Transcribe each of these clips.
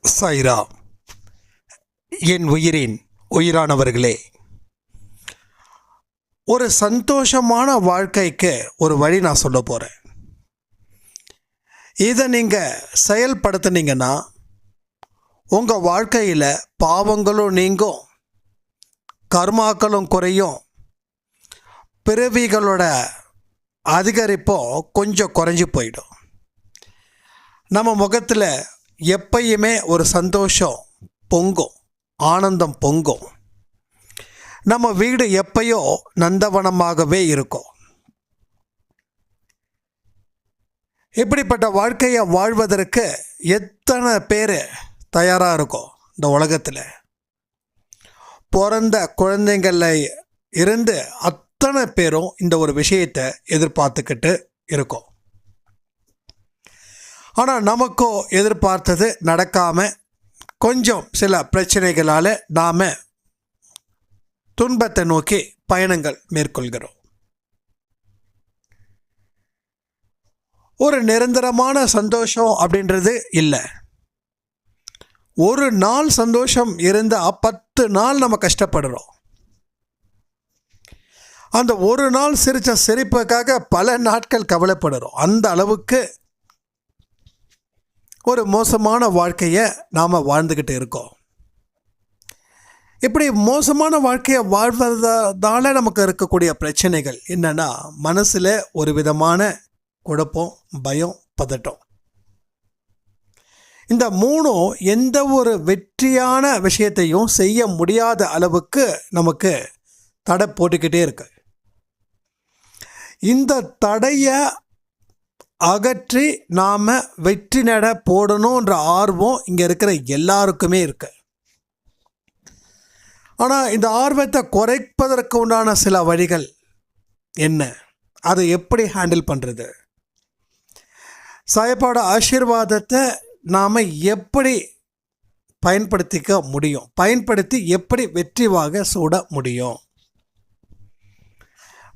சாய்ரா, என் உயிரின் உயிரானவர்களே, ஒரு சந்தோஷமான வாழ்க்கைக்கு ஒரு வழி நான் சொல்ல போகிறேன். இதை நீங்கள் செயல்படுத்துனீங்கன்னா உங்கள் வாழ்க்கையில் பாவங்களும் நீங்கும், கர்மாக்களும் குறையும், பிறவிகளோட அதிகரிப்பும் கொஞ்சம் குறைஞ்சி போயிடும். நம்ம முகத்தில் எப்பயுமே ஒரு சந்தோஷம் பொங்கும், ஆனந்தம் பொங்கும். நம்ம வீடு எப்பயோ நந்தவனமாகவே இருக்கும். இப்படிப்பட்ட வாழ்க்கையை வாழ்வதற்கு எத்தனை பேர் தயாராக இருக்கும்? இந்த உலகத்தில் பிறந்த குழந்தைங்கள இருந்து அத்தனை பேரும் இந்த ஒரு விஷயத்தை எதிர்பார்த்துக்கிட்டு இருக்கோம். ஆனால் நமக்கோ எதிர்பார்த்தது நடக்காமல் கொஞ்சம் சில பிரச்சனைகளால் நாம் துன்பத்தை நோக்கி பயணங்கள் மேற்கொள்கிறோம். ஒரு நிரந்தரமான சந்தோஷம் அப்படின்றது இல்லை. ஒரு நாள் சந்தோஷம் இருந்தால் 10 நாள் நம்ம கஷ்டப்படுறோம். அந்த ஒரு நாள் சிரித்த சிரிப்புக்காக பல நாட்கள் கவலைப்படுறோம். அந்த அளவுக்கு ஒரு மோசமான வாழ்க்கையை நாம் வாழ்ந்துக்கிட்டு இருக்கோம். இப்படி மோசமான வாழ்க்கையை வாழ்வதால் நமக்கு இருக்கக்கூடிய பிரச்சனைகள் என்னென்னா, மனசில் ஒரு விதமான குழப்பம், பயம், பதட்டம். இந்த மூணும் எந்த ஒரு வெற்றியான விஷயத்தையும் செய்ய முடியாத அளவுக்கு நமக்கு தடை போட்டுக்கிட்டே இருக்கு. இந்த தடையை அகற்றி நாம் வெற்றி நட போடணுன்ற ஆர்வம் இங்கே இருக்கிற எல்லாருக்குமே இருக்கு. ஆனால் இந்த ஆர்வத்தை குறைப்பதற்கு உண்டான சில வழிகள் என்ன, அதை எப்படி ஹேண்டில் பண்ணுறது, சாயப்பாவோட ஆசீர்வாதத்தை நாம் எப்படி பயன்படுத்திக்க முடியும், பயன்படுத்தி எப்படி வெற்றிவாக சூட முடியும்.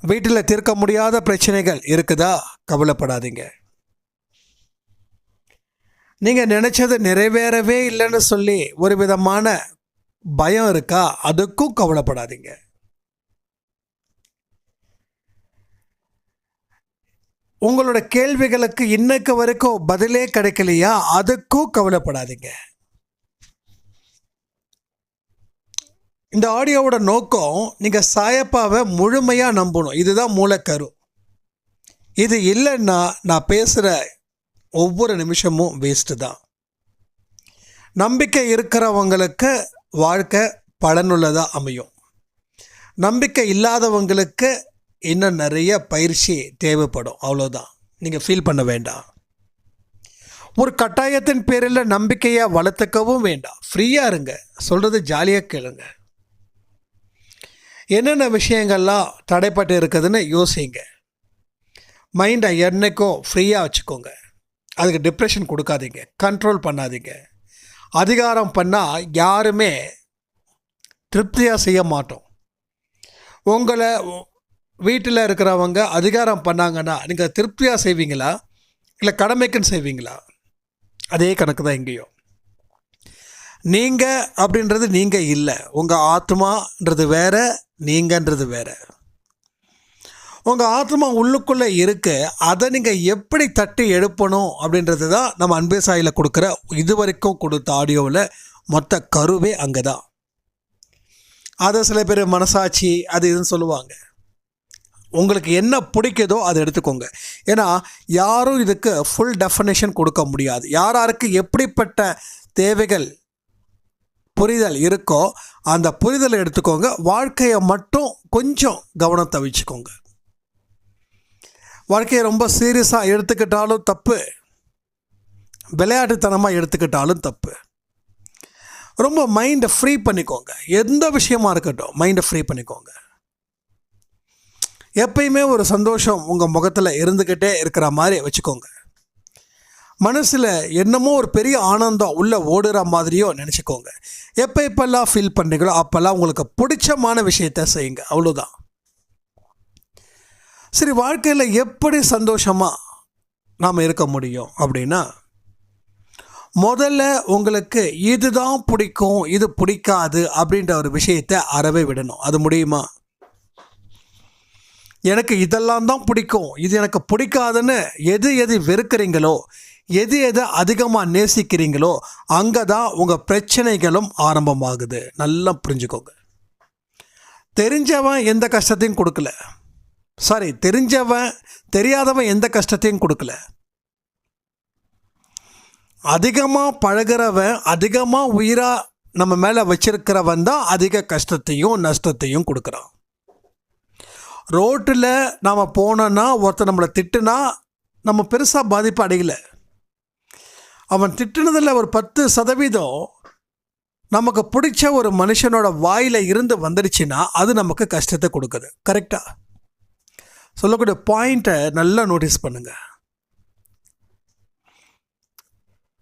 வீட்டில் தீர்க்க முடியாத பிரச்சனைகள் இருக்குதா? கவலைப்படாதீங்க. நீங்கள் நினச்சது நிறைவேறவே இல்லைன்னு சொல்லி ஒரு விதமான பயம் இருக்கா? அதுக்கும் கவலைப்படாதீங்க. உங்களோட கேள்விகளுக்கு இன்னைக்கு வரைக்கும் பதிலே கிடைக்கலையா? அதுக்கும் கவலைப்படாதீங்க. இந்த ஆடியோவோட நோக்கம், நீங்கள் சாயப்பாவை முழுமையாக நம்பணும். இதுதான் மூலக்கரு. இது இல்லைன்னா நான் பேசுகிற ஒவ்வொரு நிமிஷமும் வேஸ்ட்டு தான். நம்பிக்கை இருக்கிறவங்களுக்கு வாழ்க்கை பலனுள்ளதாக அமையும். நம்பிக்கை இல்லாதவங்களுக்கு இன்னும் நிறைய பயிற்சி தேவைப்படும். அவ்வளோதான். நீங்கள் ஃபீல் பண்ண வேண்டாம். ஒரு கட்டாயத்தின் பேரில் நம்பிக்கையை வளர்த்துக்கவும் வேண்டாம். ஃப்ரீயாக இருங்க, சொல்கிறது ஜாலியாக கேளுங்க. என்னென்ன விஷயங்கள்லாம் தடைப்பட்டு இருக்குதுன்னு யோசிங்க. மைண்டை என்னைக்கும் ஃப்ரீயாக வச்சுக்கோங்க. அதுக்கு டிப்ரெஷன் கொடுக்காதீங்க, கண்ட்ரோல் பண்ணாதீங்க. அதிகாரம் பண்ணால் யாருமே திருப்தியாக செய்ய மாட்டோம். உங்களை வீட்டில் இருக்கிறவங்க அதிகாரம் பண்ணாங்கன்னா நீங்கள் திருப்தியாக செய்வீங்களா, இல்லை கடமைக்குன்னு செய்வீங்களா? அதே கணக்கு தான் இங்கேயும். நீங்கள் அப்படின்றது நீங்கள் இல்லை. உங்கள் ஆத்மான்றது வேற, நீங்கன்றது வேற. உங்கள் ஆத்மா உள்ளுக்குள்ளே இருக்கு. அதை நீங்கள் எப்படி தட்டி எழுப்பணும் அப்படின்றது தான் நம்ம அன்பே சாயில் கொடுக்குற, இது வரைக்கும் கொடுத்த ஆடியோவில் மொத்த கருவே அங்கே தான். அதை சில பேர் மனசாட்சி அது இதுன்னு சொல்லுவாங்க. உங்களுக்கு என்ன பிடிக்குதோ அதை எடுத்துக்கோங்க. ஏன்னா யாரும் இதுக்கு ஃபுல் டெஃபனேஷன் கொடுக்க முடியாது. யாருக்கு எப்படிப்பட்ட தேவைகள் புரிதல் இருக்கோ அந்த புரிதலை எடுத்துக்கோங்க. வாழ்க்கையை மட்டும் கொஞ்சம் கவனத்தை வச்சுக்கோங்க. வாழ்க்கையை ரொம்ப சீரியஸாக எடுத்துக்கிட்டாலும் தப்பு, விளையாட்டுத்தனமாக எடுத்துக்கிட்டாலும் தப்பு. ரொம்ப மைண்டை ஃப்ரீ பண்ணிக்கோங்க. எந்த விஷயமா இருக்கட்டும், மைண்டை ஃப்ரீ பண்ணிக்கோங்க. எப்பயுமே ஒரு சந்தோஷம் உங்கள் முகத்தில் இருந்துக்கிட்டே இருக்கிற மாதிரி வச்சுக்கோங்க. மனசில் என்னமோ ஒரு பெரிய ஆனந்தம் உள்ளே ஓடுற மாதிரியோ நினச்சிக்கோங்க. எப்பெல்லாம் ஃபீல் பண்ணுறீங்களோ அப்போல்லாம் உங்களுக்கு பிடிச்சமான விஷயத்த செய்யுங்க. அவ்வளோதான். சரி, வாழ்க்கையில் எப்படி சந்தோஷமாக நாம் இருக்க முடியும் அப்படின்னா, முதல்ல உங்களுக்கு இதுதான் பிடிக்கும், இது பிடிக்காது அப்படின்ற ஒரு விஷயத்தை அறவே விடணும். அது முடியுமா? எனக்கு இதெல்லாம் தான் பிடிக்கும், இது எனக்கு பிடிக்காதுன்னு எது எது வெறுக்கிறீங்களோ, எது எது அதிகமாக நேசிக்கிறீங்களோ அங்கே தான் உங்கள் பிரச்சனைகளும் ஆரம்பமாகுது. நல்லா புரிஞ்சுக்கோங்க. தெரிஞ்சவன் எந்த கஷ்டத்தையும் கொடுக்கல, தெரியாதவன் எந்த கஷ்டத்தையும் கொடுக்கல. அதிகமாக பழகிறவன், அதிகமாக உயிராக நம்ம மேலே வச்சிருக்கிறவன் தான் அதிக கஷ்டத்தையும் நஷ்டத்தையும் கொடுக்குறான். ரோட்டில் நாம் போனோன்னா ஒருத்தர் நம்மளை திட்டுனா நம்ம பெருசாக பாதிப்பு அடையலை. அவன் திட்டுனதில் ஒரு 10% நமக்கு பிடிச்ச ஒரு மனுஷனோட வாயில் இருந்து வந்துடுச்சுன்னா அது நமக்கு கஷ்டத்தை கொடுக்குது. கரெக்டாக சொல்லக்கூடிய பாயிண்ட்டை நல்லா நோட்டீஸ் பண்ணுங்கள்.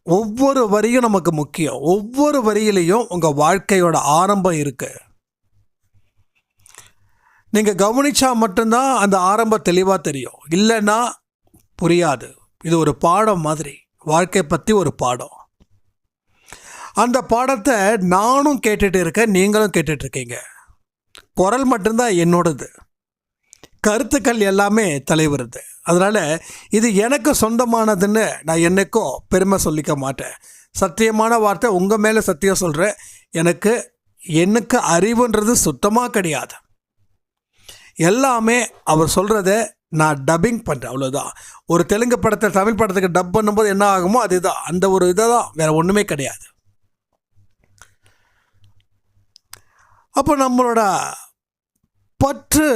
ஒவ்வொரு வரியும் நமக்கு முக்கியம். ஒவ்வொரு வரியிலையும் உங்கள் வாழ்க்கையோட ஆரம்பம் இருக்குது. நீங்கள் கவனித்தா மட்டும்தான் அந்த ஆரம்பம் தெளிவாக தெரியும், இல்லைன்னா புரியாது. இது ஒரு பாடம் மாதிரி, வாழ்க்கை பற்றி ஒரு பாடம். அந்த பாடத்தை நானும் கேட்டுட்டு இருக்கேன், நீங்களும் கேட்டுட்ருக்கீங்க. குரல் மட்டும்தான் என்னோடது, கருத்துக்கள் எல்லாமே தலைவருது. அதனால் இது எனக்கு சொந்தமானதுன்னு நான் என்னைக்கும் பெருமை சொல்லிக்க மாட்டேன். சத்தியமான வார்த்தை, உங்கள் மேலே சத்தியம் சொல்கிறேன். எனக்கு அறிவுன்றது சுத்தமாக கிடையாது. எல்லாமே அவர் சொல்கிறத நான் டப்பிங் பண்ணுறேன், அவ்வளோதான். ஒரு தெலுங்கு படத்தை தமிழ் படத்துக்கு டப் பண்ணும்போது என்ன ஆகுமோ அதுதான், அந்த ஒரு இதை தான், வேறு ஒன்றுமே கிடையாது. அப்போ நம்மளோட பற்று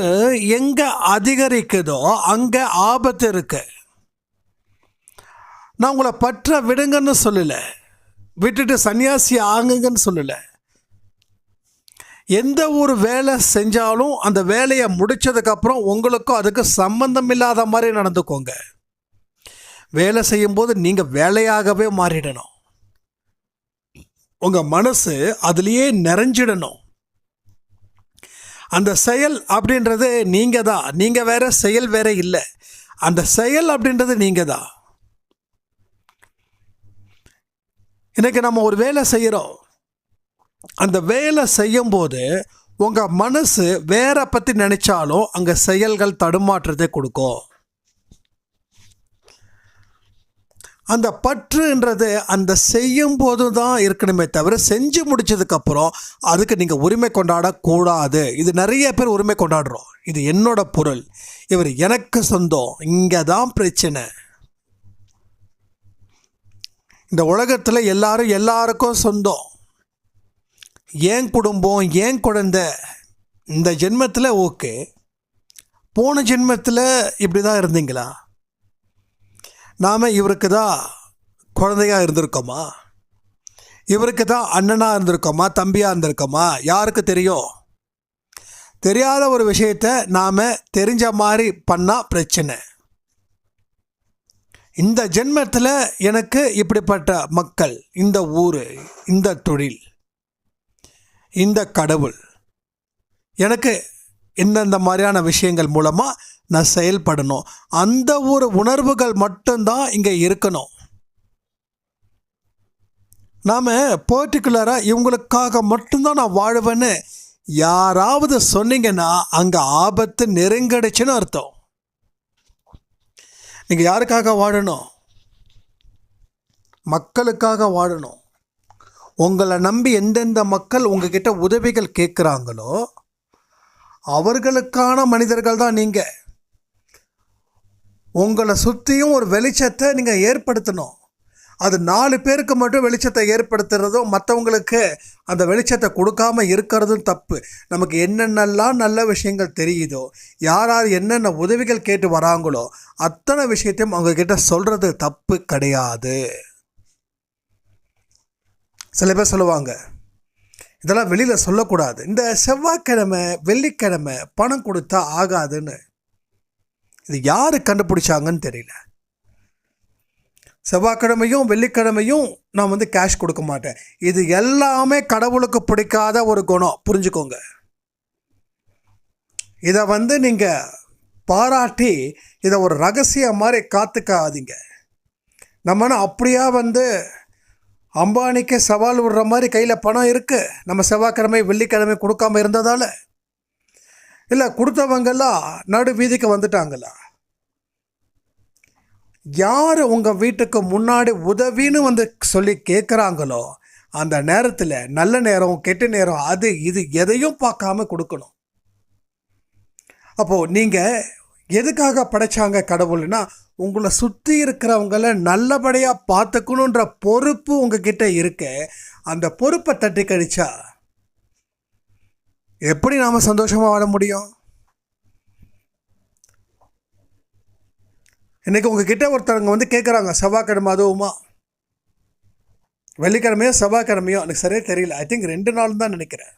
எங்கே அதிகரிக்குதோ அங்கே ஆபத்து இருக்கு. நான் உங்களை பற்ற விடுங்கன்னு சொல்லலை, விட்டுட்டு சன்னியாசி ஆகுங்கன்னு சொல்லலை. எந்த ஒரு வேலை செஞ்சாலும் அந்த வேலையை முடித்ததுக்கப்புறம் உங்களுக்கும் அதுக்கு சம்பந்தம் இல்லாத மாதிரி நடந்துக்கோங்க. வேலை செய்யும்போது நீங்கள் வேலையாகவே மாறிடணும். உங்கள் மனசு அதுலேயே நிறைஞ்சிடணும். அந்த செயல் அப்படின்றது நீங்கள் தான், நீங்கள் வேற, செயல் வேற இல்லை. அந்த செயல் அப்படின்றது நீங்கள் தான். இன்றைக்கி நம்ம ஒரு வேலை செய்கிறோம், அந்த வேலை செய்யும்போது உங்கள் மனசு வேற பற்றி நினச்சாலும் அங்கே செயல்கள் தடுமாற்றத்தை கொடுக்கும். அந்த பற்றுன்றது அந்த செய்யும் போது தான் இருக்கணுமே தவிர செஞ்சு முடித்ததுக்கப்புறம் அதுக்கு நீங்கள் உரிமை கொண்டாடக்கூடாது. இது நிறைய பேர் உரிமை கொண்டாடுறோம், இது என்னோட பொருள், இவர் எனக்கு சொந்தம். இங்கே தான் பிரச்சனை. இந்த உலகத்தில் எல்லாருக்கும் சொந்தம். ஏன் குடும்பம், ஏன் குழந்தை, இந்த ஜென்மத்தில் ஓகே, போன ஜென்மத்தில் இப்படி தான் இருந்தீங்களா? நாம் இவருக்கு தான் குழந்தையாக இருந்திருக்கோமா, இவருக்கு தான் அண்ணனாக இருந்திருக்கோமா, தம்பியாக இருந்திருக்கோமா? யாருக்கு தெரியும்? தெரியாத ஒரு விஷயத்தை நாம் தெரிஞ்ச மாதிரி பண்ணால் பிரச்சனை. இந்த ஜென்மத்தில் எனக்கு இப்படிப்பட்ட மக்கள், இந்த ஊர், இந்த தொழில், இந்த கடவுள், எனக்கு இந்தந்த மாதிரியான விஷயங்கள் மூலமாக நான் செயல்படணும். அந்த ஒரு உணர்வுகள் மட்டும்தான் இங்கே இருக்கணும். நாம் பர்டிகுலராக இவங்களுக்காக மட்டும்தான் நான் வாழுவேன்னு யாராவது சொன்னீங்கன்னா அங்கே ஆபத்து நெருங்கடிச்சுன்னு அர்த்தம். நீங்கள் யாருக்காக வாழணும்? மக்களுக்காக வாழணும். உங்களை நம்பி எந்தெந்த மக்கள் உங்ககிட்ட உதவிகள் கேட்குறாங்களோ அவர்களுக்கான மனிதர்கள் தான் நீங்கள். உங்களை சுற்றியும் ஒரு வெளிச்சத்தை நீங்கள் ஏற்படுத்தணும். அது 4 பேருக்கு மட்டும் வெளிச்சத்தை ஏற்படுத்துறதும் மற்றவங்களுக்கு அந்த வெளிச்சத்தை கொடுக்காம இருக்கிறதும் தப்பு. நமக்கு என்னென்னலாம் நல்ல விஷயங்கள் தெரியுதோ, யார் என்னென்ன உதவிகள் கேட்டு வராங்களோ அத்தனை விஷயத்தையும் அவங்கக்கிட்ட சொல்கிறது தப்பு கிடையாது. சில பேர் சொல்லுவாங்க இதெல்லாம் வெளியில் சொல்லக்கூடாது, இந்த செவ்வாய்க்கிழமை வெள்ளிக்கிழமை பணம் கொடுத்தா ஆகாதுன்னு. இது யார் கண்டுபிடிச்சாங்கன்னு தெரியல. செவ்வாய்க்கிழமையும் வெள்ளிக்கிழமையும் நான் கேஷ் கொடுக்க மாட்டேன். இது எல்லாமே கடவுளுக்கு பிடிக்காத ஒரு குணம், புரிஞ்சுக்கோங்க. இதை நீங்கள் பாராட்டி இதை ஒரு ரகசியம் மாதிரி காத்துக்காதீங்க. நம்ம அப்படியா அம்பானிக்கு சவால் விடுற மாதிரி கையில் பணம் இருக்குது, நம்ம செவ்வாய்க்கிழமை வெள்ளிக்கிழமை கொடுக்காம இருந்ததால்? இல்லை கொடுத்தவங்கெல்லாம் நடு வீதிக்கு வந்துட்டாங்களா? யார் உங்கள் வீட்டுக்கு முன்னாடி உதவின்னு வந்து சொல்லி கேட்குறாங்களோ அந்த நேரத்தில் நல்ல நேரம் கெட்ட நேரம் அது இது எதையும் பார்க்காம கொடுக்கணும். அப்போது நீங்கள் எதுக்காக படைச்சாங்க கடவுள்னா, உங்களை சுற்றி இருக்கிறவங்கள நல்லபடியாக பார்த்துக்கணுன்ற பொறுப்பு உங்ககிட்ட இருக்க. அந்த பொறுப்பை தட்டி கழிச்சா எப்படி நாம் சந்தோஷமாக வாழ முடியும்? இன்றைக்கி உங்ககிட்ட ஒருத்தவங்க வந்து கேட்குறாங்க, செவ்வாய்க்கிழமை அதுவுமா வெள்ளிக்கிழமையோ செவ்வாய்க்கிழமையோ எனக்கு சரியாக தெரியல, ஐ திங்க் 2 நாள் தான் நினைக்கிறேன்.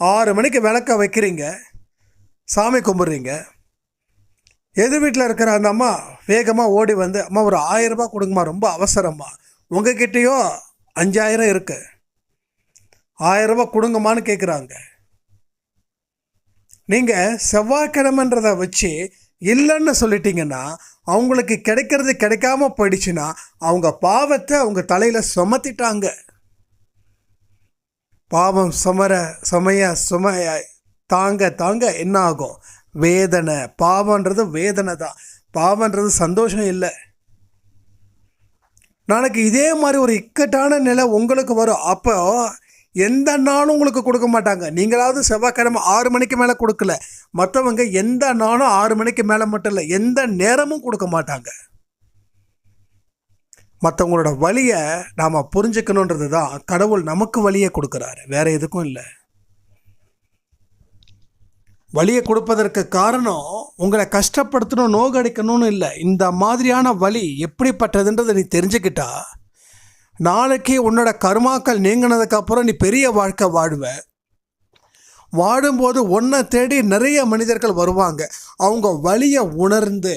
6 மணிக்கு விளக்க வைக்கிறீங்க, சாமி கும்பிட்றீங்க. எதிர் வீட்டில் இருக்கிற அந்த அம்மா வேகமாக ஓடி வந்து, அம்மா ஒரு 1000 ரூபாய் கொடுங்கம்மா, ரொம்ப அவசரம்மா. உங்ககிட்டயோ 5000 இருக்குது, 1000 ரூபாய் கொடுங்கம்மான்னு கேட்குறாங்க. நீங்கள் செவ்வாய்க்கிழமைன்றதை வச்சு இல்லைன்னு சொல்லிட்டீங்கன்னா, அவங்களுக்கு கிடைக்கிறது கிடைக்காம போயிடுச்சுன்னா அவங்க பாவத்தை அவங்க தலையில் சுமத்திட்டாங்க. பாவம் சுமைய தாங்க தாங்க என்ன ஆகும்? வேதனை. பாவன்றது வேதனை தான், பாவன்றது சந்தோஷம் இல்லை. நாளைக்கு இதே மாதிரி ஒரு இக்கட்டான நிலை உங்களுக்கு வரும். அப்போ எந்த நாளும் உங்களுக்கு கொடுக்க மாட்டாங்க. நீங்களாவது செவ்வாய்க்கிழமை 6 மணிக்கு மேலே கொடுக்கல, மற்றவங்க எந்த நாளும் 6 மணிக்கு மேலே மட்டும் இல்லை, எந்த நேரமும் கொடுக்க மாட்டாங்க. மற்றவங்களோட வழியை நாம் புரிஞ்சுக்கணுன்றது தான் கடவுள் நமக்கு வழியை கொடுக்குறாரு, வேற எதுக்கும் இல்லை. வழியை கொடுப்பதற்கு காரணம் உங்களை கஷ்டப்படுத்தணும் நோகடிக்கணும்னு இல்லை. இந்த மாதிரியான வழி எப்படிப்பட்டதுன்றதை நீ தெரிஞ்சுக்கிட்டா நாளைக்கு உன்னோட கர்மாக்கள் நீங்கினதுக்கப்புறம் நீ பெரிய வாழ்க்கை வாழ்வ. வாழும்போது உன்னை தேடி நிறைய மனிதர்கள் வருவாங்க. அவங்க வழியை உணர்ந்து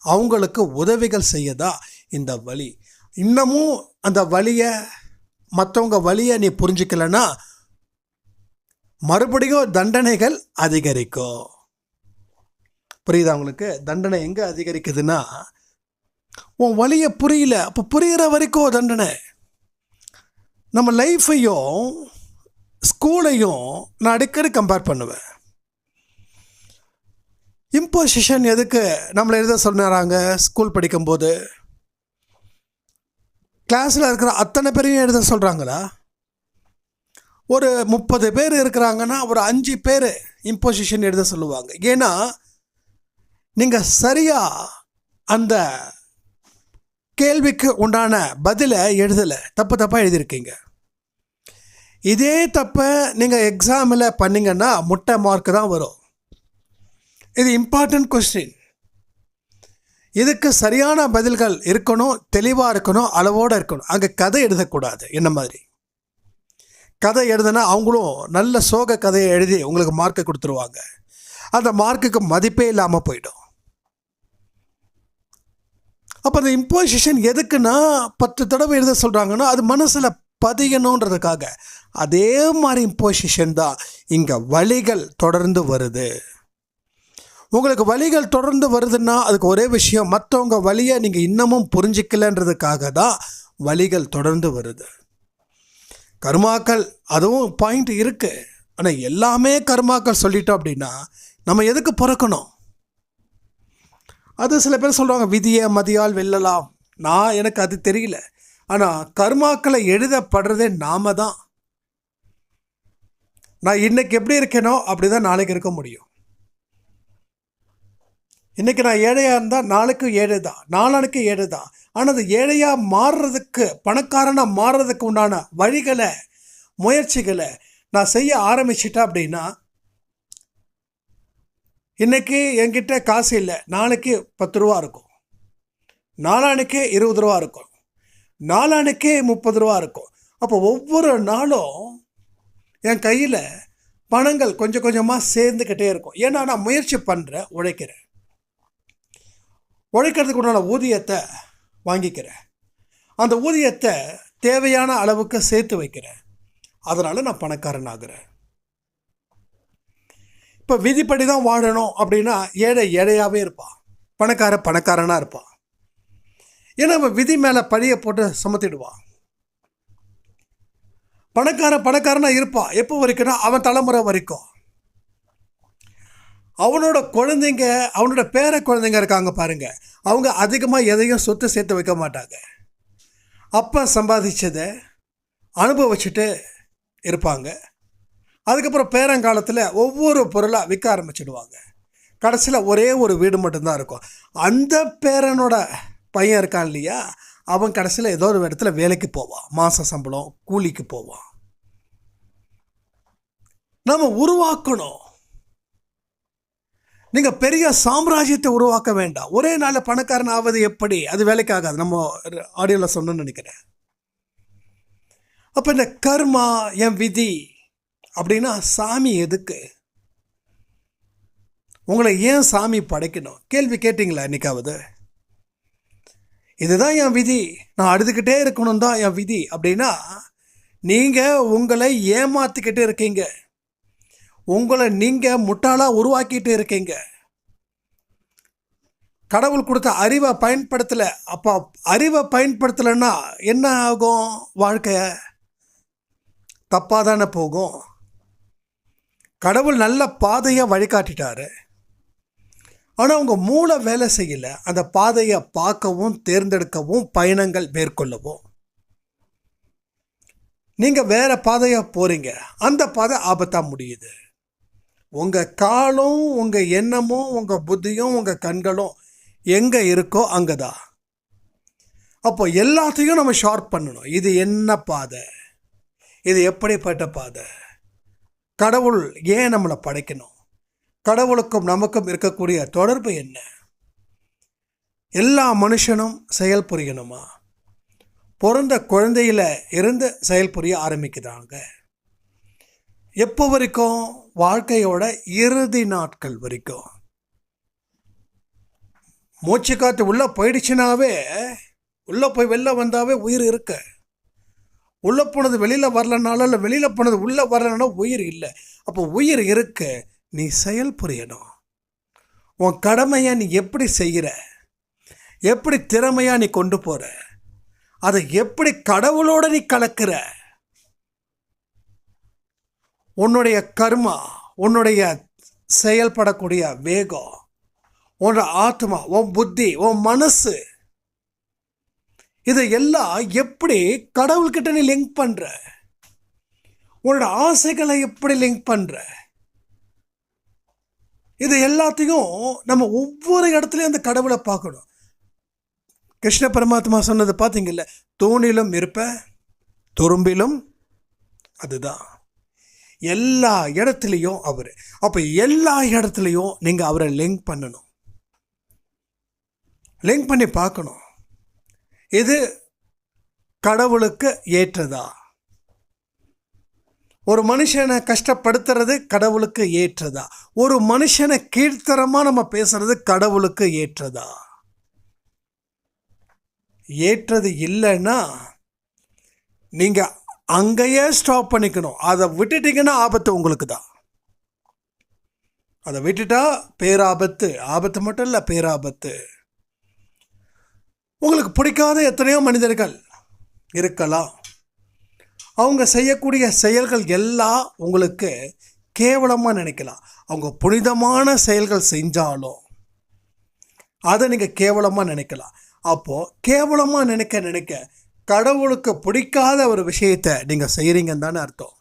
அவங்களுக்கு உதவிகள் செய்யதா இந்த வழி. இன்னமும் அந்த வழியை மற்றவங்க வழியை நீ புரிஞ்சிக்கலைன்னா மறுபடியும் தண்டனைகள் அதிகரிக்கும். புரியுதா உங்களுக்கு? தண்டனை எங்கே அதிகரிக்குதுன்னா, உன் வழியை புரியல, அப்போ புரிகிற வரைக்கும் தண்டனை. நம்ம லைஃப்பையும் ஸ்கூலையும் நான் அடிக்கடி கம்பேர் பண்ணுவேன். இம்போசிஷன் எதுக்கு நம்மளை எழுத சொன்னாங்க? ஸ்கூல் படிக்கும்போது கிளாஸில் இருக்கிற அத்தனை பேரையும் எழுத சொல்கிறாங்களா? ஒரு 30 பேர் இருக்கிறாங்கன்னா ஒரு 5 பேர் இம்போசிஷன் எழுத சொல்லுவாங்க. ஏன்னா நீங்கள் சரியாக அந்த கேள்விக்கு உண்டான பதிலை எழுதலை, தப்பாக எழுதியிருக்கீங்க. இதே தப்பை நீங்கள் எக்ஸாமில் பண்ணிங்கன்னா முட்டை மார்க் தான் வரும். இது இம்பார்ட்டன்ட் கொஸ்டின். இதுக்கு சரியான பதில்கள் இருக்கணும், தெளிவாக இருக்கணும், அளவோடு இருக்கணும். அங்கே கதை எழுதக்கூடாது. என்ன மாதிரி கதை எழுதுனா அவங்களும் நல்ல சோக கதையை எழுதி உங்களுக்கு மார்க்கை கொடுத்துருவாங்க. அந்த மார்க்குக்கு மதிப்பே இல்லாமல் போயிடும். அப்போ அந்த இம்போசிஷன் எதுக்குன்னா 10 தடவை எழுத சொல்கிறாங்கன்னா அது மனசில் பதியணுன்றதுக்காக. அதே மாதிரி இம்போசிஷன் தான் இங்கே வழிகள் தொடர்ந்து வருது. உங்களுக்கு வழிகள் தொடர்ந்து வருதுன்னா அதுக்கு ஒரே விஷயம், மற்றவங்க வழியை நீங்கள் இன்னமும் புரிஞ்சிக்கலன்றதுக்காக தான் வழிகள் தொடர்ந்து வருது. கர்மாக்கள் அதுவும் பாயிண்ட் இருக்குது. ஆனால் எல்லாமே கர்மாக்கள் சொல்லிட்டோம் அப்படின்னா நம்ம எதுக்கு பிறக்கணும்? அது சில பேர் சொல்கிறாங்க விதியை மதியால் வெல்லலாம். எனக்கு அது தெரியல. ஆனால் கர்மாக்களை எழுதப்படுறதே நாம தான். நான் இன்னைக்கு எப்படி இருக்கேனோ அப்படி தான் நாளைக்கு இருக்க முடியும். இன்றைக்கி நான் ஏழையாக இருந்தால் நாளைக்கு ஏழை தான், நாளானுக்கு ஏழை தான். ஆனால் அது ஏழையாக மாறுறதுக்கு, பணக்காரனாக மாறுறதுக்கு உண்டான வழிகளை, முயற்சிகளை நான் செய்ய ஆரம்பிச்சிட்டேன் அப்படின்னா, இன்றைக்கி என்கிட்ட காசு இல்லை, நாளைக்கு 10 ரூபா இருக்கும், நாளானுக்கே 20 ரூபா இருக்கும், நாளானுக்கே 30 ரூபா இருக்கும். அப்போ ஒவ்வொரு நாளும் என் கையில் பணங்கள் கொஞ்சம் கொஞ்சமாக சேர்ந்துக்கிட்டே இருக்கும். ஏன்னா நான் முயற்சி பண்ணுறேன், உழைக்கிறேன். உழைக்கிறதுக்கு உண்டான ஊதியத்தை வாங்கிக்கிறேன். அந்த ஊதியத்தை தேவையான அளவுக்கு சேர்த்து வைக்கிறேன். அதனால் நான் பணக்காரன் ஆகிறேன். இப்போ விதிப்படி தான் வாழணும் அப்படின்னா ஏழை ஏழையாகவே இருப்பான், பணக்காரனாக இருப்பான். ஏன்னா அவன் விதி மேலே பழியை போட்டு சுமத்திடுவான். பணக்காரனாக இருப்பான். எப்போ வரைக்கும்னா அவன் தலைமுறை வரைக்கும். அவனோட குழந்தைங்க, அவனோட பேர குழந்தைங்க இருக்காங்க பாருங்க, அவங்க அதிகமாக எதையும் சொத்து சேர்த்து வைக்க மாட்டாங்க. அப்பா சம்பாதிச்சதை அனுபவிச்சுட்டு இருப்பாங்க. அதுக்கப்புறம் பேரங்காலத்தில் ஒவ்வொரு பொருளாக விற்க ஆரம்பிச்சிடுவாங்க. கடைசியில் ஒரே ஒரு வீடு மட்டும்தான் இருக்கும். அந்த பேரனோட பையன் இருக்கான் இல்லையா, அவன் கடைசியில் ஏதோ ஒரு இடத்துல வேலைக்கு போவான், மாத சம்பளம் கூலிக்கு போவான். நம்ம உருவாக்கணும். நீங்கள் பெரிய சாம்ராஜ்யத்தை உருவாக்க வேண்டாம். ஒரே நாளில் பணக்காரன் ஆவது எப்படி? அது வேலைக்கு ஆகாது. நம்ம ஆடியோவில் சொன்னோன்னு நினைக்கிறேன். அப்போ இந்த கர்மா, என் விதி அப்படின்னா சாமி எதுக்கு? உங்களை ஏன் சாமி படைக்கணும்? கேள்வி கேட்டிங்களா என்னைக்காவது? இதுதான் என் விதி, நான் அழுதுகிட்டே இருக்கணும் தான் என் விதி அப்படின்னா நீங்கள் உங்களை ஏமாற்றிக்கிட்டு இருக்கீங்க. உங்களை நீங்கள் முட்டாளாக உருவாக்கிட்டு இருக்கீங்க. கடவுள் கொடுத்த அறிவை பயன்படுத்தலை. அப்போ அறிவை பயன்படுத்தலைன்னா என்ன ஆகும்? வாழ்க்கை தப்பாக தானே போகும். கடவுள் நல்ல பாதையை வழிகாட்டிட்டாரு, ஆனால் உங்கள் மூளை வேலை செய்யலை. அந்த பாதையை பார்க்கவும் தேர்ந்தெடுக்கவும் பயணங்கள் மேற்கொள்ளவும் நீங்கள் வேறு பாதையாக போகிறீங்க. அந்த பாதை ஆபத்தாக முடியுது. உங்கள் காலும் உங்கள் எண்ணமும் உங்கள் புத்தியும் உங்கள் கண்களும் எங்கே இருக்கோ அங்கே தான். அப்போ எல்லாத்தையும் நம்ம ஷார்ப் பண்ணணும். இது என்ன பாதை? இது எப்படிப்பட்ட பாதை? கடவுள் ஏன் நம்மளை படைக்கணும்? கடவுளுக்கும் நமக்கும் இருக்கக்கூடிய தொடர்பு என்ன? எல்லா மனுஷனும் செயல் புரியணுமா? பிறந்த குழந்தையில இருந்து செயல் புரிய ஆரம்பிக்கிறாங்க. எப்போ வரைக்கும்? வாழ்க்கையோட இறுதி நாட்கள் வரைக்கும். மூச்சு காற்று உள்ளே போயிடுச்சுனாவே, உள்ளே போய் வெளில வந்தாவே உயிர் இருக்கு. உள்ளே போனது வெளியில் வரலனாலும், இல்லை வெளியில் போனது உள்ளே வரலன்னா உயிர் இல்லை. அப்போ உயிர் இருக்கு. நீ செயல் புரியணும். உன் கடமையை நீ எப்படி செய்கிற, எப்படி திறமையாக நீ கொண்டு போகிற, அதை எப்படி கடவுளோட நீ கலக்கிற. உன்னுடைய கர்மா, உன்னுடைய செயல்படக்கூடிய வேகம், உன்னோட ஆத்மா, உன் புத்தி, உன் மனசு, இதை எல்லாம் எப்படி கடவுள்கிட்ட நீ லிங்க் பண்ற? உன்னோட ஆசைகளை எப்படி லிங்க் பண்ற? இது எல்லாத்தையும் நம்ம ஒவ்வொரு இடத்துலையும் அந்த கடவுளை பார்க்கணும். கிருஷ்ண பரமாத்மா சொன்னது பார்த்தீங்கல்ல, தூணிலும் இருப்ப துரும்பிலும் அதுதான். எல்லா இடத்துலையும் அவர். அப்போ எல்லா இடத்துலையும் நீங்கள் அவரை லிங்க் பண்ணணும். லிங்க் பண்ணி பார்க்கணும், இது கடவுளுக்கு ஏற்றதா? ஒரு மனுஷனை கஷ்டப்படுத்துறது கடவுளுக்கு ஏற்றதா? ஒரு மனுஷனை கீழ்த்தரமாக நம்ம பேசுறது கடவுளுக்கு ஏற்றதா? ஏற்றது இல்லைன்னா நீங்கள் அங்கேயே ஸ்டாப் பண்ணிக்கணும். அதை விட்டுட்டீங்கன்னா ஆபத்து உங்களுக்கு தான். அதை விட்டுட்டா பேராபத்து. ஆபத்து மட்டும் இல்லை, பேராபத்து. உங்களுக்கு பிடிக்காத எத்தனையோ மனிதர்கள் இருக்கலாம். அவங்க செய்யக்கூடிய செயல்கள் எல்லாம் உங்களுக்கு கேவலமாக நினைக்கலாம். அவங்க புனிதமான செயல்கள் செஞ்சாலும் அதை நீங்கள் கேவலமாக நினைக்கலாம். அப்போது கேவலமாக நினைக்க கடவுளுக்கு பிடிக்காத ஒரு விஷயத்தை நீங்கள் செய்கிறீங்கன்னு தானே அர்த்தம்.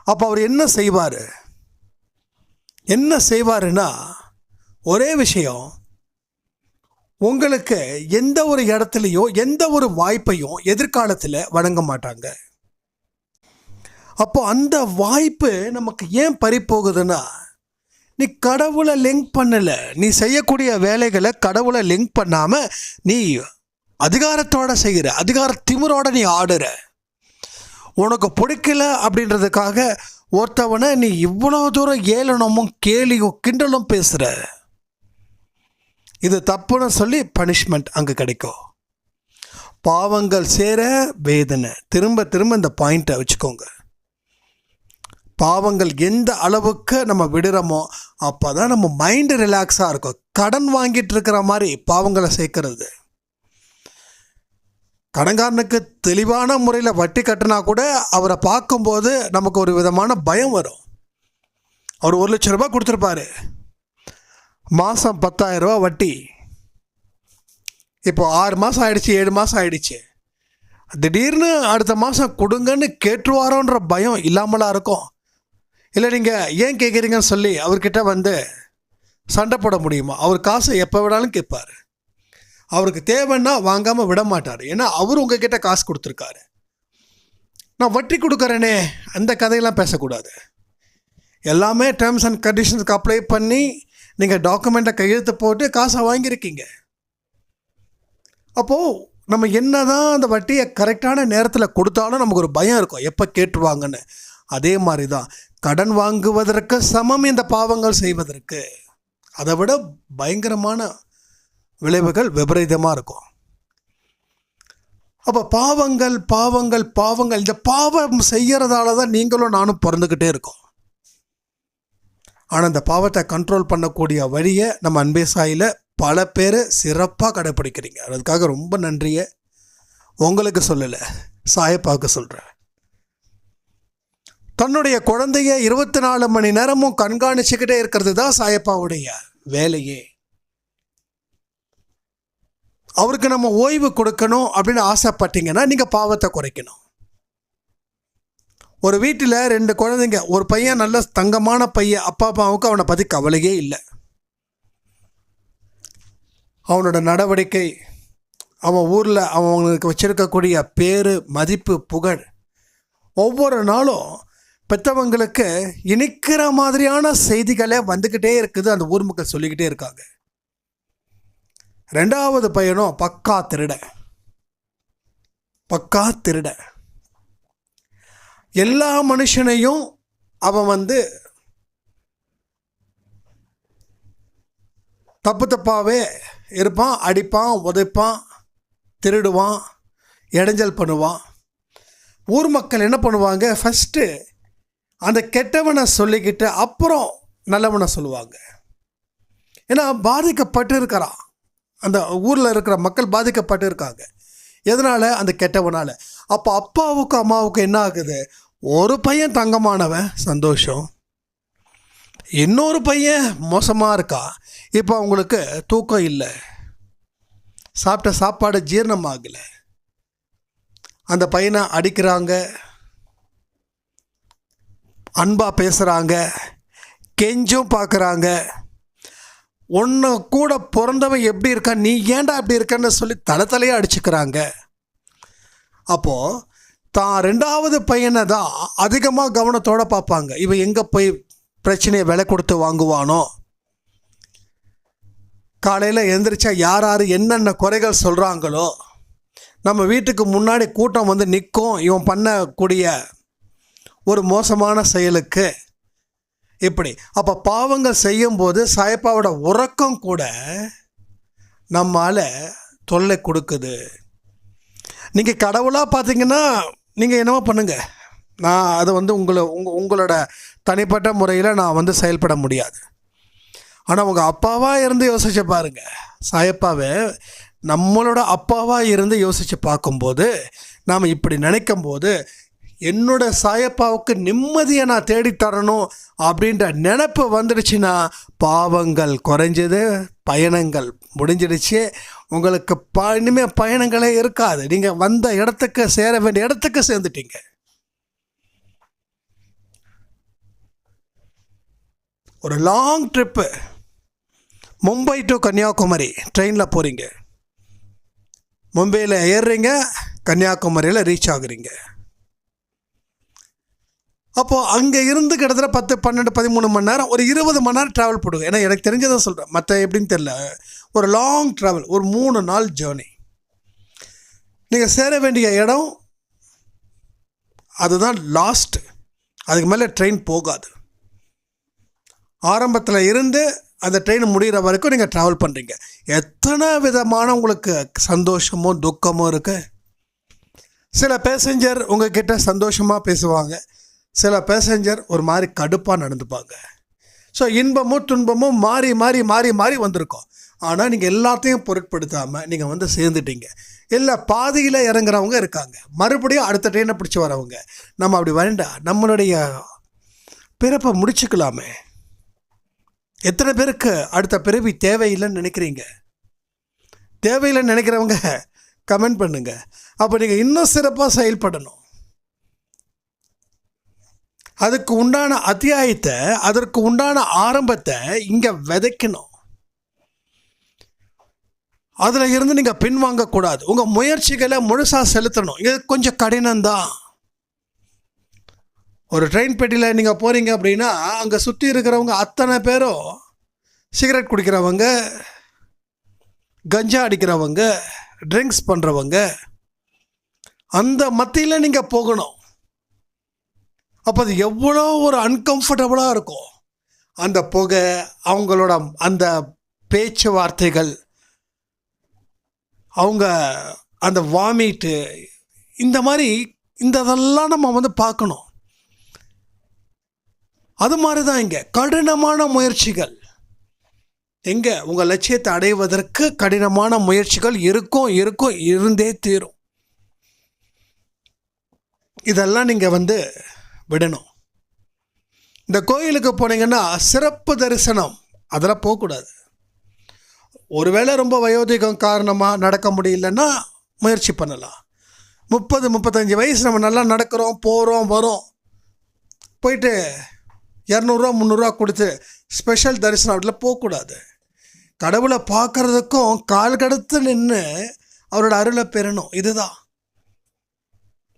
அப்போ அவர் என்ன செய்வார்? என்ன செய்வாருன்னா, ஒரே விஷயம், உங்களுக்கு எந்த ஒரு இடத்துலையோ எந்த ஒரு வாய்ப்பையும் எதிர்காலத்தில் வழங்க மாட்டாங்க. அப்போ அந்த வாய்ப்பு நமக்கு ஏன் பறிப்போகுதுன்னா, நீ கடவுளை லிங்க் பண்ணலை. நீ செய்யக்கூடிய வேலைகளை கடவுளை லிங்க் பண்ணாமல் நீ அதிகாரத்தோடு செய்கிற, அதிகார திமிரோட நீ ஆடுற. உனக்கு பிடிக்கல அப்படின்றதுக்காக ஒருத்தவனை நீ இவ்வளோ தூரம் ஏளனமும் கேலியும் கிண்டலும் பேசுகிற. இது தப்புன்னு சொல்லி பனிஷ்மெண்ட் அங்கே கிடைக்கும். பாவங்கள் சேர வேதனை. திரும்ப திரும்ப இந்த பாயிண்ட்டை வச்சுக்கோங்க. பாவங்கள் எந்த அளவுக்கு நம்ம விடுறோமோ அப்போ தான் நம்ம மைண்டு ரிலாக்ஸாக இருக்கும். கடன் வாங்கிட்டு இருக்கிற மாதிரி பாவங்களை சேர்க்கறது. கடன்காரனுக்கு தெளிவான முறையில் வட்டி கட்டினா கூட அவரை பார்க்கும்போது நமக்கு ஒரு விதமான பயம் வரும். அவர் 1,00,000 ரூபாய் கொடுத்துருப்பாரு, மாதம் 10,000 ரூபா வட்டி. இப்போ 6 மாதம் ஆயிடுச்சு, 7 மாதம் ஆயிடுச்சு. திடீர்னு அடுத்த மாதம் கொடுங்கன்னு கேட்டுருவாரோன்ற பயம் இல்லாமலாம் இருக்கும். இல்லை நீங்கள் ஏன் கேட்குறீங்கன்னு சொல்லி அவர்கிட்ட வந்து சண்டை போட முடியுமா? அவர் காசை எப்போ வேணாலும் கேட்பார். அவருக்கு தேவைன்னா வாங்காமல் விட மாட்டார். ஏன்னா அவர் உங்ககிட்ட காசு கொடுத்துருக்காரு. நான் வட்டி கொடுக்குறேனே, அந்த கதையெல்லாம் பேசக்கூடாது. எல்லாமே டேர்ம்ஸ் அண்ட் கண்டிஷன்ஸ்க்கு அப்ளை பண்ணி நீங்கள் டாக்குமெண்ட்டை கையெழுத்து போட்டு காசை வாங்கியிருக்கீங்க. அப்போது நம்ம என்ன தான் அந்த வட்டியை கரெக்டான நேரத்தில் கொடுத்தாலும் நமக்கு ஒரு பயம் இருக்கும், எப்போ கேட்டுருவாங்கன்னு. அதே மாதிரி தான் கடன் வாங்குவதற்கு சமம் இந்த பாவங்கள் செய்வதற்கு. அதை விட பயங்கரமான விளைவுகள் விபரீதமாக இருக்கும். அப்போ பாவங்கள் பாவங்கள் பாவங்கள், இந்த பாவம் செய்கிறதால தான் நீங்களும் நானும் பிறந்துக்கிட்டே இருக்கோம். ஆனால் இந்த பாவத்தை கண்ட்ரோல் பண்ணக்கூடிய வழியை நம்ம அன்பே சாயில் பல பேர் சிறப்பாக கடைப்பிடிக்கிறீங்க. அதுக்காக ரொம்ப நன்றியை உங்களுக்கு சொல்லலை, சாயப்பாவுக்கு சொல்கிறேன். தன்னுடைய குழந்தைய 24 மணி நேரமும் கண்காணிச்சுக்கிட்டே இருக்கிறது தான் சாயப்பாவுடைய வேலையே. அவருக்கு நம்ம ஓய்வு கொடுக்கணும் அப்படின்னு ஆசைப்பட்டீங்கன்னா நீங்கள் பாவத்தை குறைக்கணும். ஒரு வீட்டில் 2 குழந்தைங்க, ஒரு பையன் நல்ல தங்கமான பையன், அப்பா அம்மாவுக்கு அவனை பற்றி கவலையே இல்லை. அவனோட நடவடிக்கை, அவன் ஊரில் அவனுக்கு வச்சிருக்கக்கூடிய பேர், மதிப்பு, புகழ் ஒவ்வொரு நாளும் பெற்றவங்களுக்கு இனிக்கிற மாதிரியான செய்திகளே வந்துக்கிட்டே இருக்குது. அந்த ஊர் மக்கள் சொல்லிக்கிட்டே இருக்காங்க. 2வது பையனும் பக்கா திருட. எல்லா மனுஷனையும் அவன் வந்து தப்பாகவே இருப்பான், அடிப்பான், உதைப்பான், திருடுவான், இடைஞ்சல் பண்ணுவான். ஊர் மக்கள் என்ன பண்ணுவாங்க, ஃபஸ்ட்டு அந்த கெட்டவனை சொல்லிக்கிட்டு அப்புறம் நல்லவனை சொல்லுவாங்க. ஏன்னா பாதிக்கப்பட்டு இருக்கிறான், அந்த ஊரில் இருக்கிற மக்கள் பாதிக்கப்பட்டு இருக்காங்க. எதனால்? அந்த கெட்டவனால். அப்போ அப்பாவுக்கும் அம்மாவுக்கும் என்ன ஆகுது, ஒரு பையன் தங்கமானவன் சந்தோஷம், இன்னொரு பையன் மோசமாக இருக்கா. இப்போ அவங்களுக்கு தூக்கம் இல்லை, சாப்பிட்ட சாப்பாடு ஜீரணமாகலை, அந்த பையனை அடிக்கிறாங்க, அன்பாக பேசுகிறாங்க, கெஞ்சும் பார்க்குறாங்க. ஒன்று கூட பிறந்தவன் எப்படி இருக்கான், நீ ஏன்டா அப்படி இருக்கன்னு சொல்லி தலையாக அடிச்சுக்கிறாங்க. அப்போது தான் 2வது பையனை தான் அதிகமாக கவனத்தோடு பார்ப்பாங்க. இவன் எங்கே போய் பிரச்சனையை விலை கொடுத்து வாங்குவானோ, காலையில் எழுந்திரிச்சா யார் யார் என்னென்ன குறைகள் சொல்கிறாங்களோ, நம்ம வீட்டுக்கு முன்னாடி கூட்டம் வந்து நிற்கும் இவன் பண்ணக்கூடிய ஒரு மோசமான செயலுக்கு. இப்படி அப்போ பாவங்கள் செய்யும்போது சாயப்பாவோட உறக்கம் கூட நம்மால் தொல்லை கொடுக்குது. நீங்கள் கடவுளாக பார்த்தீங்கன்னா நீங்கள் என்னவோ பண்ணுங்கள், நான் அதை வந்து உங்களோட தனிப்பட்ட முறையில் நான் வந்து செயல்பட முடியாது. ஆனால் உங்கள் அப்பாவாக இருந்து யோசித்து பாருங்கள். சாயப்பாவை நம்மளோட அப்பாவாக இருந்து யோசித்து பார்க்கும்போது நாம் இப்படி நினைக்கும் போது, என்னோட சாயப்பாவுக்கு நிம்மதியை நான் தேடித்தரணும் அப்படின்ற நினப்பு வந்துடுச்சுன்னா பாவங்கள் குறைஞ்சது, பயணங்கள் முடிஞ்சிடுச்சு. உங்களுக்கு இனிமேல் பயணங்களே இருக்காது. நீங்கள் வந்த இடத்துக்கு, சேர வேண்டிய இடத்துக்கு சேர்ந்துட்டீங்க. ஒரு long trip, Mumbai to Kanyakumari ட்ரெயினில் போகிறீங்க. மும்பையில் ஏறுறீங்க, கன்னியாகுமரியில் ரீச் ஆகுறீங்க. அப்போது அங்கே இருந்து கிட்டத்தட்ட 10, 12, 13 மணி நேரம், ஒரு 20 மணி நேரம் ட்ராவல் போடுங்க. ஏன்னா எனக்கு தெரிஞ்சதான் சொல்கிறேன், மற்ற எப்படின்னு தெரில. ஒரு லாங் ட்ராவல், ஒரு 3 நாள் ஜேர்னி. நீங்கள் சேர வேண்டிய இடம் அதுதான் லாஸ்ட்டு, அதுக்கு மேலே ட்ரெயின் போகாது. ஆரம்பத்தில் இருந்து அந்த ட்ரெயின் முடிகிற வரைக்கும் நீங்கள் ட்ராவல் பண்ணுறீங்க. எத்தனை விதமான உங்களுக்கு சந்தோஷமும் துக்கமும் இருக்குது. சில பேசஞ்சர் உங்ககிட்ட சந்தோஷமாக பேசுவாங்க, சில பேசஞ்சர் ஒரு மாதிரி கடுப்பாக நடந்துப்பாங்க. ஸோ இன்பமும் துன்பமும் மாறி மாறி மாறி மாறி வந்திருக்கோம். ஆனால் நீங்கள் எல்லாத்தையும் பொருட்படுத்தாமல் நீங்கள் வந்து சேர்ந்துட்டீங்க. இல்லை பாதியில் இறங்குறவங்க இருக்காங்க, மறுபடியும் அடுத்த ட்ரெயினை பிடிச்சி வரவங்க. நம்ம அப்படி வேண்டாம், நம்மளுடைய பிறப்பை முடிச்சுக்கலாமே. எத்தனை பேருக்கு அடுத்த பிறவி தேவையில்லைன்னு நினைக்கிறீங்க? தேவையில்லைன்னு நினைக்கிறவங்க கமெண்ட் பண்ணுங்க. அப்போ நீங்கள் இன்னும் சிறப்பாக செயல்படணும். அதுக்கு உண்டான அத்தியாயத்தை, அதற்கு உண்டான ஆரம்பத்தை இங்கே விதைக்கணும். அதில் இருந்து நீங்கள் பின்வாங்கக்கூடாது. உங்கள் முயற்சிகளை முழுசாக செலுத்தணும். இது கொஞ்சம் கடினம்தான். ஒரு ட்ரெயின் பெட்டியில் நீங்கள் போகிறீங்க அப்படின்னா அங்கே சுற்றி இருக்கிறவங்க அத்தனை பேரும் சிகரெட் குடிக்கிறவங்க, கஞ்சா அடிக்கிறவங்க, ட்ரிங்க்ஸ் பண்ணுறவங்க, அந்த மத்தியில் நீங்கள் போகணும். அப்போ அது எவ்வளோ ஒரு அன்கம்ஃபர்டபுளாக இருக்கும். அந்த புகை, அவங்களோட அந்த பேச்சுவார்த்தைகள், அவங்க அந்த வாமிட்டு, இந்த மாதிரி இதெல்லாம் நம்ம பார்க்கணும். அது மாதிரி தான் இங்கே கடினமான முயற்சிகள். எங்கே உங்கள் லட்சியத்தை அடைவதற்கு கடினமான முயற்சிகள் இருக்கும் இருந்தே தீரும். இதெல்லாம் நீங்கள் விடணும். இந்த கோயிலுக்கு போனீங்கன்னா சிறப்பு தரிசனம் அதெல்லாம் போகக்கூடாது. ஒருவேளை ரொம்ப வயோதிகம் காரணமாக நடக்க முடியலன்னா முயற்சி பண்ணலாம். 30-35 வயசு நம்ம நல்லா நடக்கிறோம், போகிறோம், வரோம், போயிட்டு 200-300 கொடுத்து ஸ்பெஷல் தரிசனம் அப்படிலாம் போகக்கூடாது. கடவுளை பார்க்குறதுக்கும் கால் கடத்து நின்று அவரோட அருளை பெறணும், இதுதான்.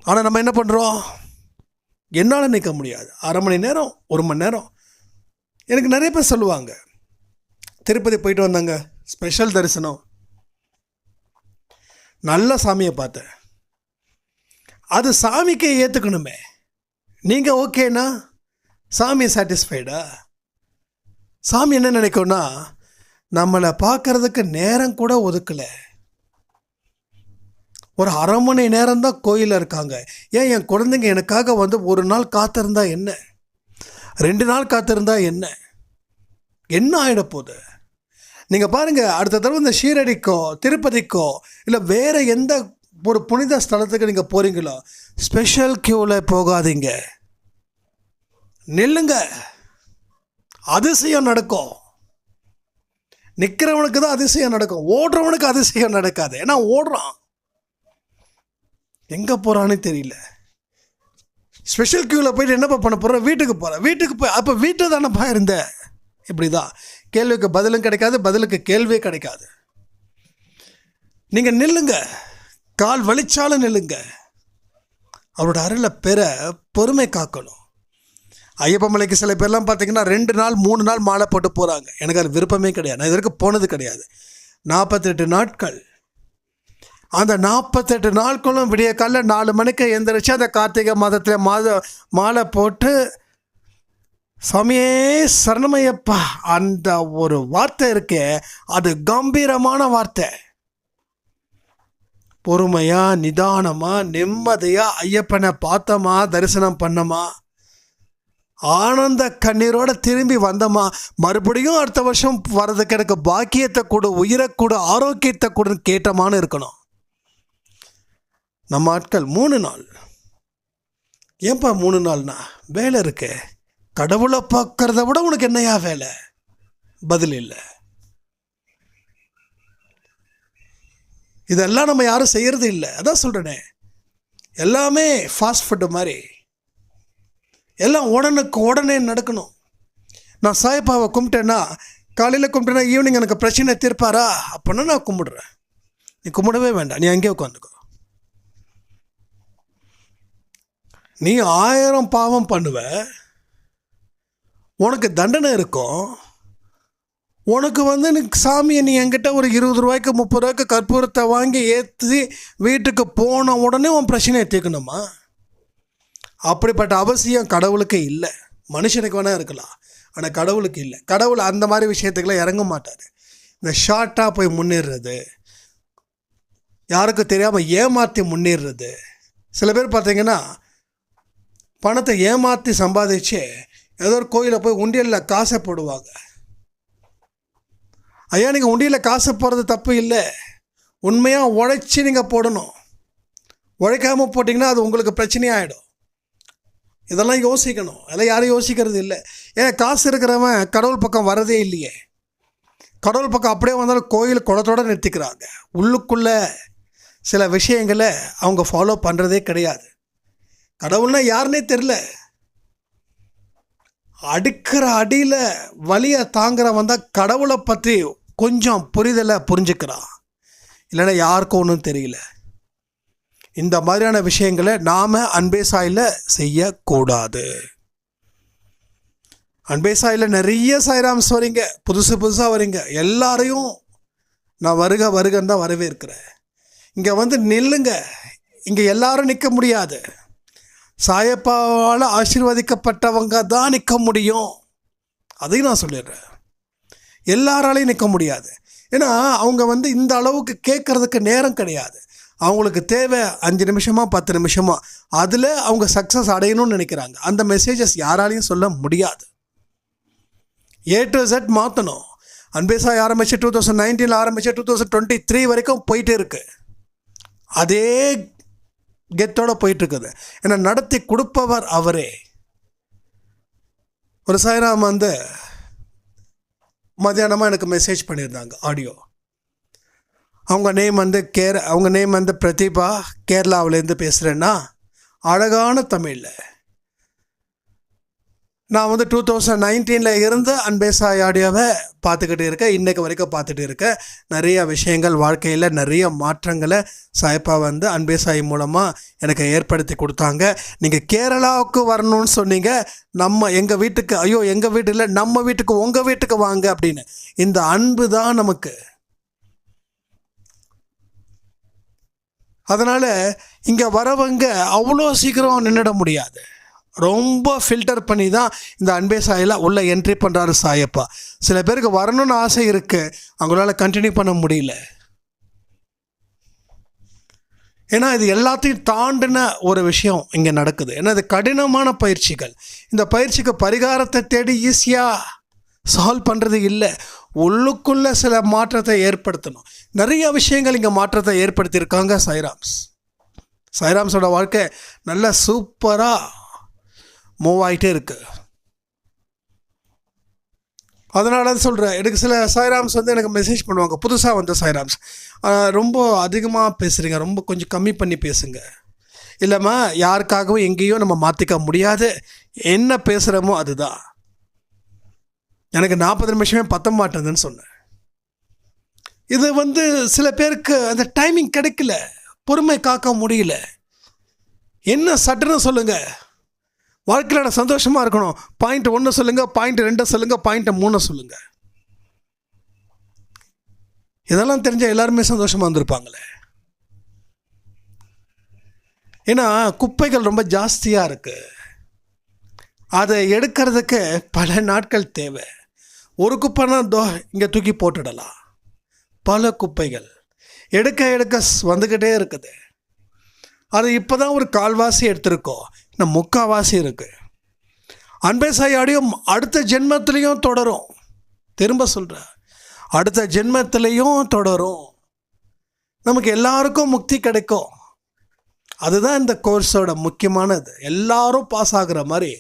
ஆனால் நம்ம என்ன பண்ணுறோம்? என்னால் நிற்க முடியாது, 1/2 மணி நேரம், 1 மணி நேரம். எனக்கு நிறைய பேர் சொல்லுவாங்க, திருப்பதி போயிட்டு வந்தாங்க, ஸ்பெஷல் தரிசனம், நல்ல சாமியை பார்த்தேன். அது சாமிக்கே ஏற்றுக்கணுமே. நீங்கள் ஓகேனா சாமி சாட்டிஸ்ஃபைடா? சாமி என்ன நினைக்கும்னா, நம்மளை பார்க்கறதுக்கு நேரம் கூட ஒதுக்கலை, ஒரு 1/2 மணி நேரம் தான் கோயிலில் இருக்காங்க. ஏன் என் குழந்தைங்க எனக்காக 1 நாள் காத்திருந்தா என்ன, 2 நாள் காத்திருந்தா என்ன ஆகிடப்போகுது? நீங்கள் பாருங்கள், அடுத்த தடவை இந்த ஷீரடிக்கோ திருப்பதிக்கோ இல்லை வேறு எந்த ஒரு புனித ஸ்தலத்துக்கு நீங்கள் போகிறீங்களோ ஸ்பெஷல் க்யூவில் போகாதீங்க, நில்லுங்க. அதிசயம் நடக்கும். நிற்கிறவனுக்கு தான் அதிசயம் நடக்கும், ஓடுறவனுக்கு அதிசயம் நடக்காது. ஏன்னா ஓடுறான், எங்கே போகிறான்னு தெரியல. ஸ்பெஷல் க்யூவில் போயிட்டு என்னப்பா பண்ண போகிறேன்? வீட்டுக்கு போய் அப்போ வீட்டில் தானேப்பா இருந்த. இப்படி தான் கேள்விக்கு பதிலும் கிடைக்காது, பதிலுக்கு கேள்வியே கிடைக்காது. நீங்கள் நில்லுங்க, கால் வலிச்சாலும் நில்லுங்க. அவரோட அருளை பெற பொறுமை காக்கணும். ஐயப்ப மலைக்கு சில பேர்லாம் பார்த்தீங்கன்னா 2 நாள் 3 நாள் மாலை போட்டு போகிறாங்க. எனக்கு அது விருப்பமே கிடையாது, நான் இதற்கு போனது கிடையாது. 48 நாட்கள், அந்த 48 நாட்களும் விடிய காலைல 4 மணிக்கு எழுந்திரிச்சு அந்த கார்த்திகை மாதத்தில் மாலை போட்டு சாமியே சரணமையப்பா, அந்த ஒரு வார்த்தை இருக்கே, அது கம்பீரமான வார்த்தை. பொறுமையாக, நிதானமாக, நிம்மதியாக ஐயப்பனை பார்த்தோமா, தரிசனம் பண்ணோமா, ஆனந்த கண்ணீரோடு திரும்பி வந்தோமா, மறுபடியும் அடுத்த வருஷம் வர்றதுக்கு எனக்கு பாக்கியத்தை கொடு, உயிரை கொடு, ஆரோக்கியத்தை கொடுன்னு கேட்டமான்னு இருக்கணும். நம்ம ஆட்கள் 3 நாள். ஏன்பா 3 நாள்னா? வேலை இருக்கு. கடவுளை பார்க்கறத விட உனக்கு என்னையா வேலை? பதில் இல்லை. இதெல்லாம் நம்ம யாரும் செய்கிறது இல்லை. அதான் சொல்கிறேனே, எல்லாமே ஃபாஸ்ட் ஃபுட்டு மாதிரி, எல்லாம் உடனே நடக்கணும். நான் சாயப்பாவை கும்பிட்டேன்னா, காலையில் கும்பிட்டேன்னா ஈவினிங் எனக்கு பிரச்சனை தீர்ப்பாரா? அப்படின்னா நான் கும்பிடுறேன். நீ கும்பிடவே வேண்டாம், நீ அங்கேயே உட்காந்துக்கோ. நீ 1000 பாவம் பண்ணுவ, உனக்கு தண்டனை இருக்கும். உனக்கு சாமியை நீ என்கிட்ட ஒரு 20 ரூபாய்க்கு 30 ரூபாய்க்கு கற்பூரத்தை வாங்கி ஏற்றி வீட்டுக்கு போன உடனே உன் பிரச்சனையை தீர்க்கணுமா? அப்படிப்பட்ட அவசியம் கடவுளுக்கு இல்லை. மனுஷனுக்கு வேணால் இருக்கலாம், ஆனால் கடவுளுக்கு இல்லை. கடவுள் அந்த மாதிரி விஷயத்துக்கெல்லாம் இறங்க மாட்டார். இந்த ஷார்ட்டாக போய் முன்னேறுறது, யாருக்கும் தெரியாமல் ஏமாற்றி முன்னேறுறது. சில பேர் பார்த்தீங்கன்னா பணத்தை ஏமாற்றி சம்பாதிச்சு ஏதோ ஒரு கோயிலில் போய் உண்டியலில் காசை போடுவாங்க. ஐயா, நீங்கள் உண்டியலில் காசை போடுறது தப்பு இல்லை. உண்மையாக உழைச்சி நீங்கள் போடணும். உழைக்காமல் போட்டிங்கன்னா அது உங்களுக்கு பிரச்சனையாகிடும். இதெல்லாம் யோசிக்கணும். அதெல்லாம் யாரும் யோசிக்கிறது இல்லை. ஏன்னா காசு இருக்கிறவன் கடவுள் பக்கம் வரதே இல்லையே. கடவுள் பக்கம் அப்படியே வந்தாலும் கோயில் குளத்தோடு நிறுத்திக்கிறாங்க. உள்ளுக்குள்ளே சில விஷயங்களை அவங்க ஃபாலோ பண்ணுறதே கிடையாது. கடவுள்னால் யாருன்னே தெரில. அடிக்கிற அடியில் வலியை தாங்கிறவன் தான் கடவுளை பற்றி கொஞ்சம் புரிதலை புரிஞ்சுக்கிறான். இல்லைன்னா யாருக்கும் ஒன்றும் தெரியல. இந்த மாதிரியான விஷயங்களை நாம் அன்பே சாயில் செய்யக்கூடாது. அன்பே சாயில் நிறைய சாய்ராம்ஸ் வரீங்க, புதுசாக வரீங்க. எல்லாரையும் நான் வருகன்னு தான் வரவேற்கிறேன். இங்கே வந்து நில்லுங்க. இங்கே எல்லாரும் நிற்க முடியாது. சாயப்பாவால் ஆசீர்வதிக்கப்பட்டவங்க தான் நிற்க முடியும். அதையும் நான் சொல்லிடுறேன். எல்லாராலையும் நிற்க முடியாது. ஏன்னா அவங்க வந்து இந்த அளவுக்கு கேட்குறதுக்கு நேரம் கிடையாது. அவங்களுக்கு தேவை 5 நிமிஷமா 10 நிமிஷமா, அதில் அவங்க சக்ஸஸ் அடையணும்னு நினைக்கிறாங்க. அந்த மெசேஜஸ் யாராலையும் சொல்ல முடியாது. A to Z மாற்றணும். அன்பே சாய் ஆரம்பித்து 2019 ஆரம்பித்து 2023 வரைக்கும் போயிட்டே இருக்கு. அதே கெத்தோடு போயிட்டுருக்குது. ஏன்னா நடத்தி கொடுப்பவர் அவரே. ஒரு சாய்ராம் வந்து மத்தியானமாக எனக்கு மெசேஜ் பண்ணியிருந்தாங்க, ஆடியோ. அவங்க நேம் வந்து பிரதீபா, கேரளாவிலேருந்து பேசுகிறேன்னா அழகான தமிழில். நான் வந்து 2019 இருந்து அன்பே சாய் ஆடியோவை பார்த்துக்கிட்டு இருக்கேன். இன்றைக்கு வரைக்கும் பார்த்துட்டு இருக்கேன். நிறைய விஷயங்கள் வாழ்க்கையில் நிறைய மாற்றங்களை சாய்ப்பா வந்து அன்பே சாய் மூலமாக எனக்கு ஏற்படுத்தி கொடுத்தாங்க. நீங்கள் கேரளாவுக்கு வரணும்னு சொன்னீங்க. எங்கள் வீட்டுக்கு, எங்கள் வீட்டு இல்லை, நம்ம வீட்டுக்கு, உங்கள் வீட்டுக்கு வாங்க அப்படின்னு. இந்த அன்பு தான் நமக்கு. அதனால் இங்கே வரவங்க அவ்வளோ சீக்கிரம் நின்றுட முடியாது. ரொம்ப ஃபில்டர் பண்ணி தான் இந்த அன்பே சாயில் உள்ளே என்ட்ரி பண்ணுறாரு சாயப்பா. சில பேருக்கு வரணும்னு ஆசை இருக்குது, அவங்களால கண்டினியூ பண்ண முடியல. ஏன்னா இது எல்லாத்தையும் தாண்டின ஒரு விஷயம் இங்கே நடக்குது. ஏன்னா இது கடினமான பயிற்சிகள். இந்த பயிற்சிக்கு பரிகாரத்தை தேடி ஈஸியாக சால்வ் பண்ணுறது இல்லை. உள்ளுக்குள்ளே சில மாற்றத்தை ஏற்படுத்தணும். நிறைய விஷயங்கள் இங்கே மாற்றத்தை ஏற்படுத்தியிருக்காங்க சாய்ராம்ஸோட வாழ்க்கை நல்லா சூப்பராக மூவ் ஆகிட்டே இருக்குது. அதனால தான் சொல்கிறேன். எனக்கு சில சாய்ராம்ஸ் வந்து எனக்கு மெசேஜ் பண்ணுவாங்க, புதுசாக வந்த சாய்ராம்ஸ், ரொம்ப அதிகமாக பேசுகிறீங்க, ரொம்ப கொஞ்சம் கம்மி பண்ணி பேசுங்க. இல்லைம்மா, யாருக்காகவும் எங்கேயும் நம்ம மாற்றிக்க முடியாது. என்ன பேசுகிறோமோ அதுதான். எனக்கு 40 நிமிஷமே பத்த மாட்டேதுன்னு சொன்னேன். இது வந்து சில பேருக்கு அந்த டைமிங் கிடைக்கல, பொறுமை காக்க முடியல. என்ன சட்டுன்னு சொல்லுங்கள். வாழ்க்கையில் நான் சந்தோஷமாக இருக்கணும். பாயிண்ட் 1 சொல்லுங்கள், பாயிண்ட் 2 சொல்லுங்கள், பாயிண்ட் 3 சொல்லுங்கள். இதெல்லாம் தெரிஞ்சால் எல்லாருமே சந்தோஷமாக இருந்திருப்பாங்களே. ஏன்னா குப்பைகள் ரொம்ப ஜாஸ்தியாக இருக்குது. அதை எடுக்கிறதுக்கு பல நாட்கள் தேவை. ஒரு குப்பைனா இங்கே தூக்கி போட்டுடலாம். பல குப்பைகள் எடுக்க வந்துக்கிட்டே இருக்குது. அது இப்போ தான் ஒரு கால்வாசி எடுத்திருக்கோம், இன்னும் 3/4 இருக்குது. அன்பே சாய் ஆடியோ அடுத்த ஜென்மத்திலையும் தொடரும். திரும்ப சொல்கிறேன், அடுத்த ஜென்மத்திலையும் தொடரும். நமக்கு எல்லாருக்கும் முக்தி கிடைக்கும். அதுதான் இந்த கோர்ஸோட முக்கியமானது. எல்லாரும் பாஸ் ஆகுற மாதிரி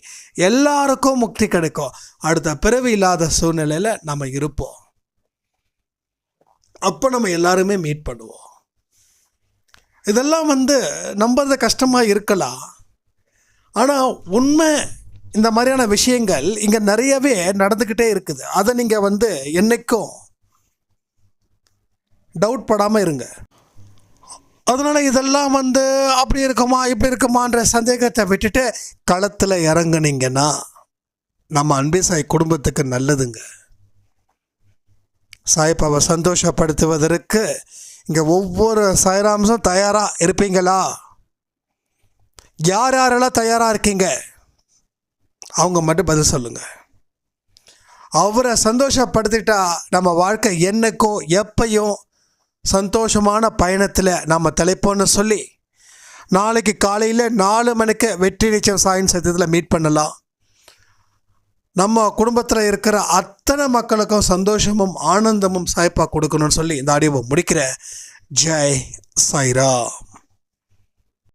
எல்லாருக்கும் முக்தி கிடைக்கும். அடுத்த பிறவி இல்லாத சூழ்நிலையில் நம்ம இருப்போம். அப்போ நம்ம எல்லாருமே மீட் பண்ணுவோம். இதெல்லாம் வந்து நம்புறது கஷ்டமாக இருக்கலாம். ஆனால் உண்மை இந்த மாதிரியான விஷயங்கள் இங்கே நிறையவே நடந்துக்கிட்டே இருக்குது. அதை நீங்கள் வந்து என்றைக்கும் டவுட் படாமல் இருங்க. அதனால் இதெல்லாம் வந்து அப்படி இருக்குமா இப்படி இருக்குமான்ற சந்தேகத்தை விட்டுட்டு களத்தில் இறங்குனீங்கன்னா நம்ம அன்பே சாய் குடும்பத்துக்கு நல்லதுங்க. சாய்பாவை சந்தோஷப்படுத்துவதற்கு இங்கே ஒவ்வொரு சாய்ராம்ஸும் தயாராக இருப்பீங்களா? யாரெல்லாம் தயாராக இருக்கீங்க அவங்க மட்டும் பதில் சொல்லுங்கள். அவரை சந்தோஷப்படுத்திட்டா நம்ம வாழ்க்கை என்னைக்கும் எப்பையும் சந்தோஷமான பயணத்தில் நம்ம தலைப்போன்னு சொல்லி நாளைக்கு காலையில் 4 மணிக்கு வெற்றி நிச்சயம் சாயின் சத்தியத்தில் மீட் பண்ணலாம். நம்ம குடும்பத்தில் இருக்கிற அத்தனை மக்களுக்கும் சந்தோஷமும் ஆனந்தமும் சாய்ப்பா கொடுக்கணும்னு சொல்லி இந்த ஆடியோவை முடிக்கிறேன். ஜெய் சாய்ராம்.